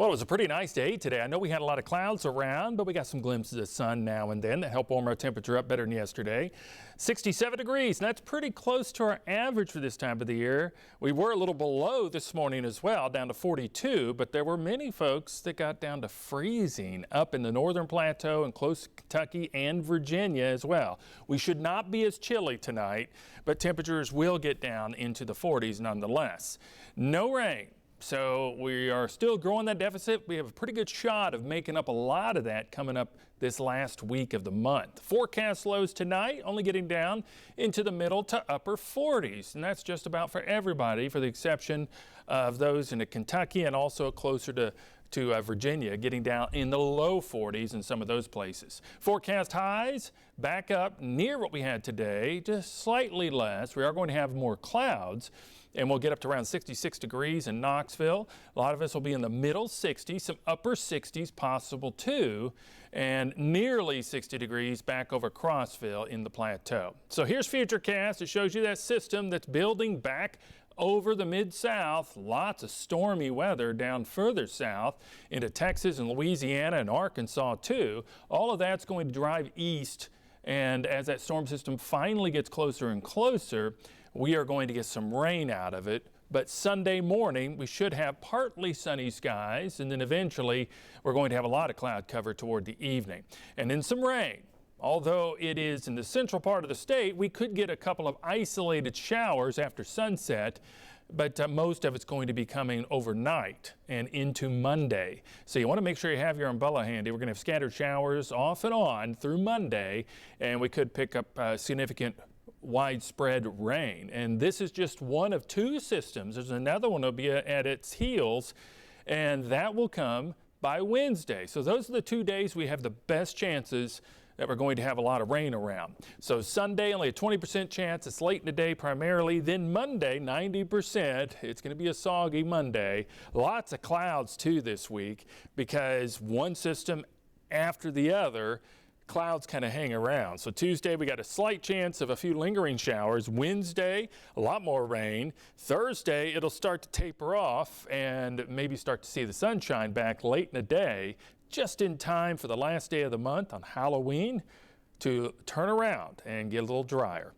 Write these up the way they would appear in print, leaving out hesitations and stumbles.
Well, it was a pretty nice day today. I know we had a lot of clouds around, but we got some glimpses of sun now and then that help warm our temperature up better than yesterday. 67 degrees, and that's pretty close to our average for this time of the year. We were a little below this morning as well, down to 42, but there were many folks that got down to freezing up in the northern plateau and close to Kentucky and Virginia as well. We should not be as chilly tonight, but temperatures will get down into the 40s nonetheless. No rain. So we are still growing that deficit. We have a pretty good shot of making up a lot of that coming up this last week of the month. Forecast lows tonight only getting down into the middle to upper 40s, and that's just about for everybody, for the exception of those in Kentucky and also closer to Virginia, getting down in the low 40s in some of those places. Forecast highs back up near what we had today, just slightly less. We are going to have more clouds, and we'll get up to around 66 degrees in Knoxville. A lot of us will be in the middle 60s, some upper 60s possible too, and nearly 60 degrees back over Crossville in the plateau. So here's Futurecast. It shows you that system that's building back over the Mid-South. Lots of stormy weather down further south into Texas and Louisiana and Arkansas too. All of that's going to drive east, and as that storm system finally gets closer and closer, we are going to get some rain out of it. But Sunday morning, we should have partly sunny skies, and then eventually we're going to have a lot of cloud cover toward the evening. And then some rain. Although it is in the central part of the state, we could get a couple of isolated showers after sunset, but most of it's going to be coming overnight and into Monday. So you want to make sure you have your umbrella handy. We're going to have scattered showers off and on through Monday, and we could pick up significant widespread rain. And this is just one of two systems. There's another one that'll be at its heels, and that will come by Wednesday. So those are the 2 days we have the best chances that we're going to have a lot of rain around. So Sunday, only a 20% chance. It's late in the day primarily. Then Monday, 90%. It's going to be a soggy Monday. Lots of clouds too this week because one system after the other, clouds kind of hang around. So Tuesday, we got a slight chance of a few lingering showers. Wednesday, a lot more rain. Thursday, it'll start to taper off and maybe start to see the sunshine back late in the day, just in time for the last day of the month on Halloween to turn around and get a little drier.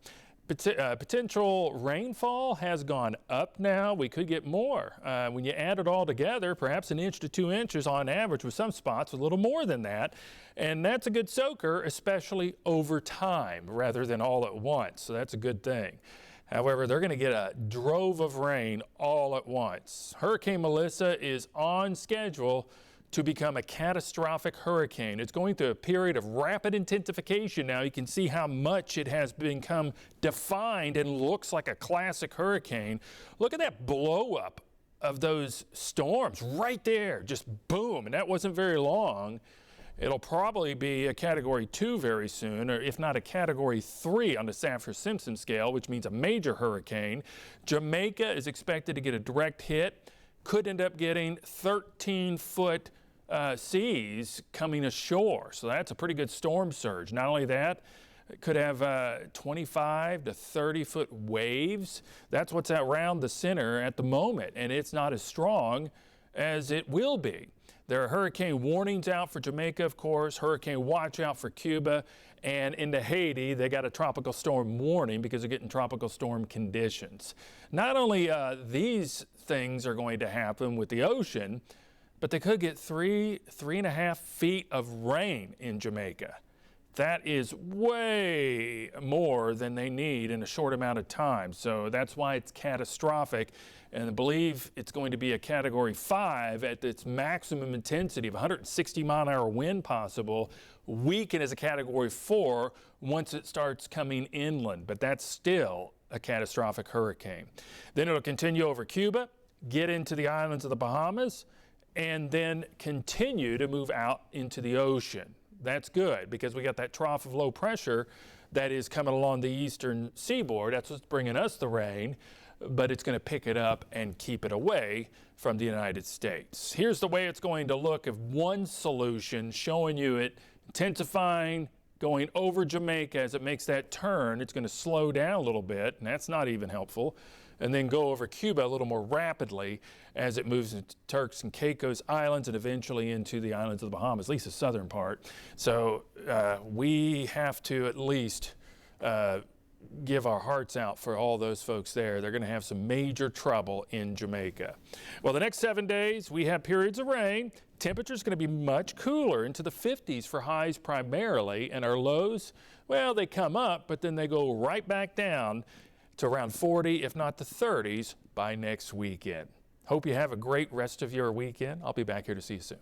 Potential rainfall has gone up now. We could get more. When you add it all together, perhaps 1 inch to 2 inches on average, with some spots a little more than that. And that's a good soaker, especially over time rather than all at once. So that's a good thing. However, they're going to get a drove of rain all at once. Hurricane Melissa is on schedule to become a catastrophic hurricane. It's going through a period of rapid intensification now. You can see how much it has become defined and looks like a classic hurricane. Look at that blow up of those storms right there, just boom, and that wasn't very long. It'll probably be a Category 2 very soon, or if not a Category 3 on the Saffir-Simpson scale, which means a major hurricane. Jamaica is expected to get a direct hit, could end up getting 13-foot seas coming ashore. So that's a pretty good storm surge. Not only that, it could have 25 to 30-foot waves. That's what's around the center at the moment, and it's not as strong as it will be. There are hurricane warnings out for Jamaica, of course, hurricane watch out for Cuba, and into Haiti, they got a tropical storm warning because they're getting tropical storm conditions. Not only these things are going to happen with the ocean, but they could get 3.5 feet of rain in Jamaica. That is way more than they need in a short amount of time. So that's why it's catastrophic. And I believe it's going to be a Category 5 at its maximum intensity of 160-mile-an-hour wind possible, weaken as a Category 4 once it starts coming inland. But that's still a catastrophic hurricane. Then it'll continue over Cuba, get into the islands of the Bahamas, and then continue to move out into the ocean. That's good because we got that trough of low pressure that is coming along the eastern seaboard. That's what's bringing us the rain, but it's going to pick it up and keep it away from the United States. Here's the way it's going to look of one solution, showing you it intensifying, going over Jamaica as it makes that turn. It's going to slow down a little bit, and that's not even helpful. and then go over Cuba a little more rapidly as it moves into Turks and Caicos Islands and eventually into the islands of the Bahamas, at least the southern part. So we have to at least give our hearts out for all those folks there. They're going to have some major trouble in Jamaica. Well, the next 7 days, we have periods of rain. Temperature's going to be much cooler, into the 50s for highs primarily, and our lows, well, they come up, but then they go right back down to around 40, if not the 30s, by next weekend. Hope you have a great rest of your weekend. I'll be back here to see you soon.